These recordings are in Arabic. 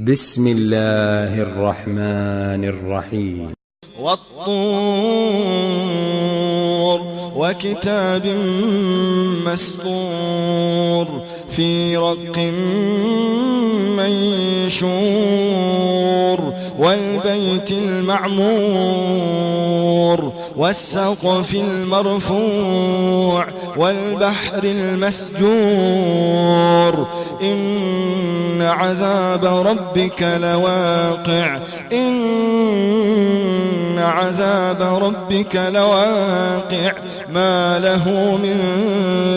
بسم الله الرحمن الرحيم. والطور وكتاب مسطور في رق منشور والبيت المعمور والسقف المرفوع والبحر المسجور إن عذاب ربك لواقع إن عذاب ربك لواقع ما له من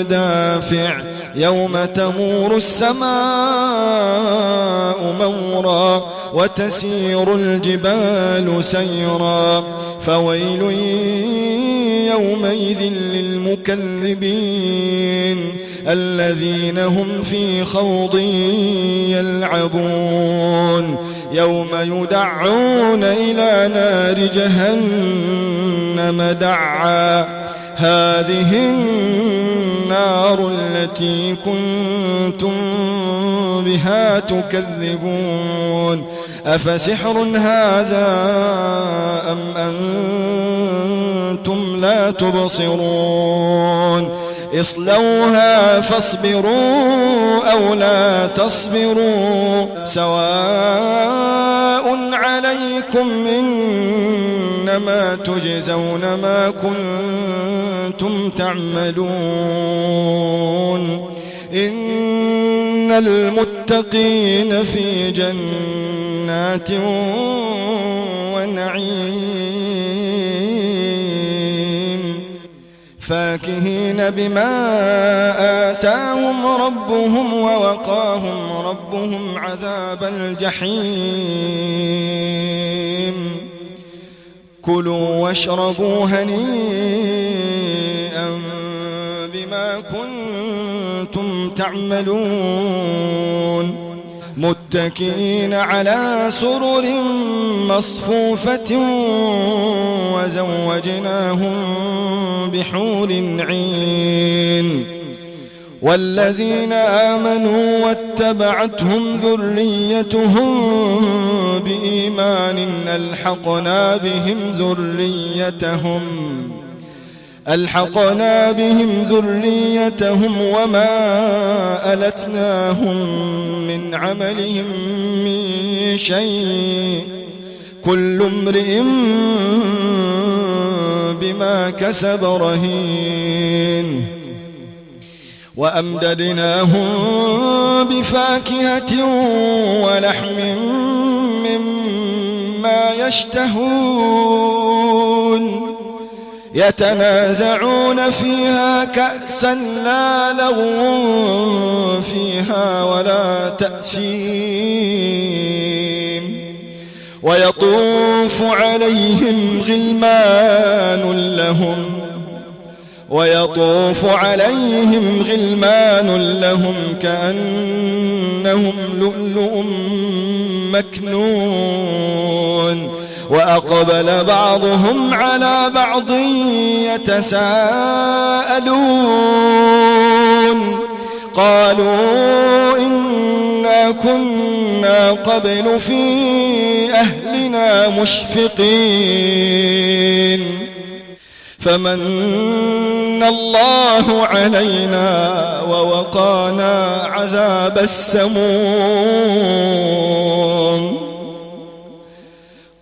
دافع يوم تمور السماء مورا وتسير الجبال سيرا فويل يومئذ للمكذبين الذين هم في خوض يلعبون يوم يدعون إلى نار جهنم دعا هذه النار التي كنتم بها تكذبون أفسحر هذا أم أنتم لا تبصرون اصلوها فاصبروا أو لا تصبروا سواء عليكم إنما تجزون ما كنتم تعملون إن المتقين في جنات ونعيم فاكهين بما آتاهم ربهم ووقاهم ربهم عذاب الجحيم كلوا واشربوا هنيئا بما كنتم تعملون متكئين على سرر مصفوفة وزوجناهم بحور عين والذين آمنوا واتبعتهم ذريتهم بإيمان ألحقنا بهم ذريتهم وما ألتناهم من عملهم من شيء كل امرئ بما كسب رهين وأمددناهم بفاكهة ولحم مما يشتهون يتنازعون فيها كأسا لا لغو فيها ولا تأثيم ويطوف عليهم غلمان لهم كأنهم لؤلؤ مكنون وأقبل بعضهم على بعض يتساءلون قالوا إنا كنا قبل في أهلنا مشفقين فمن الله علينا ووقانا عذاب السموم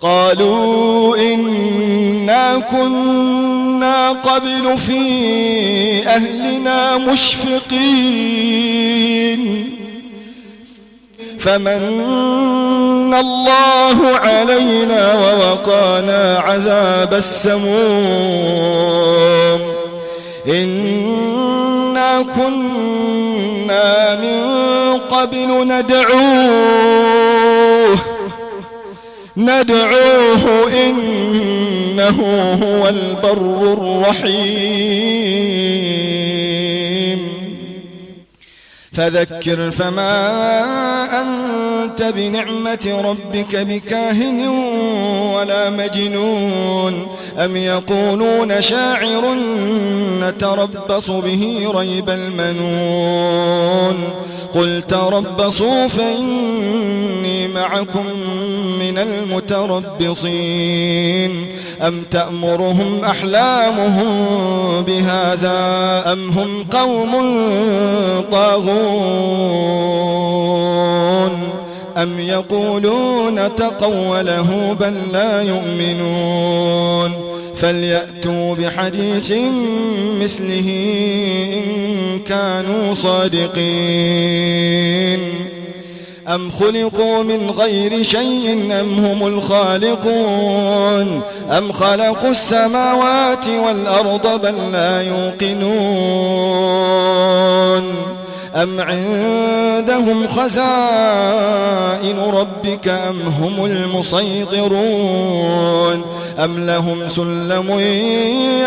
قالوا إنا كنا قبل في أهلنا مشفقين فمن الله علينا ووقانا عذاب السموم إنا كنا من قبل ندعوه إنه هو البر الرحيم فذكر فما أنت بنعمة ربك بكاهن ولا مجنون أم يقولون شاعر نتربص به ريب المنون قل تربصوا فإني معكم من المتربصين أم تأمرهم أحلامهم بهذا أم هم قوم طاغون أم يقولون تقوله بل لا يؤمنون فليأتوا بحديث مثله إن كانوا صادقين أم خلقوا من غير شيء أم هم الخالقون أم خلقوا السماوات والأرض بل لا يوقنون أم عندهم خزائن ربك أم هم المسيطرون أم لهم سلم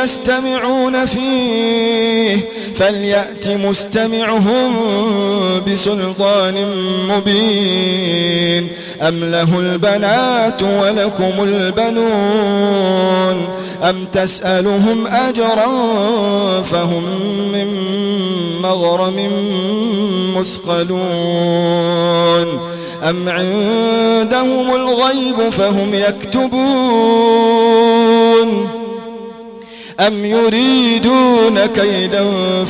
يستمعون فيه فليأت مستمعهم بسلطان مبين أم له البنات ولكم البنون أم تسألهم أجرا فهم من مغرم مثقلون أم عندهم الغيب فهم يكتبون أم يريدون كيدا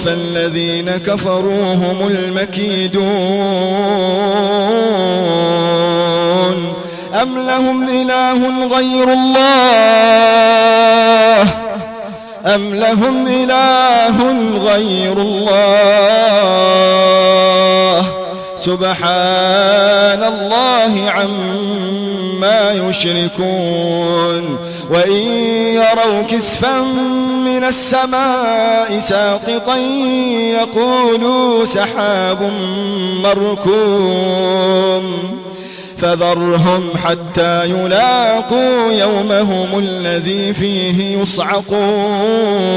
فالذين كفروا هم المكيدون أم لهم إله غير الله سبحان الله عما يشركون وإن يروا كسفا من السماء ساقطا يقولوا سحاب مركوم فذرهم حتى يلاقوا يومهم الذي فيه يصعقون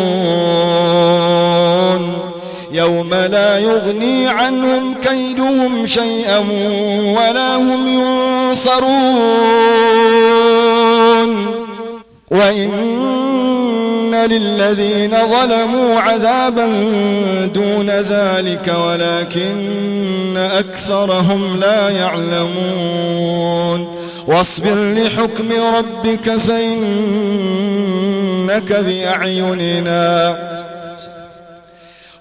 يوم لا يغني عنهم كيدهم شيئا ولا هم ينصرون وإن للذين ظلموا عذابا دون ذلك ولكن أكثرهم لا يعلمون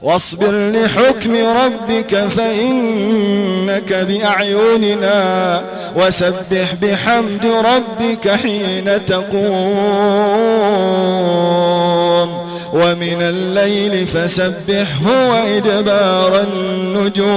واصبر لحكم ربك فإنك بأعيننا وسبح بحمد ربك حين تقوم ومن الليل فسبحه وإدبار النجوم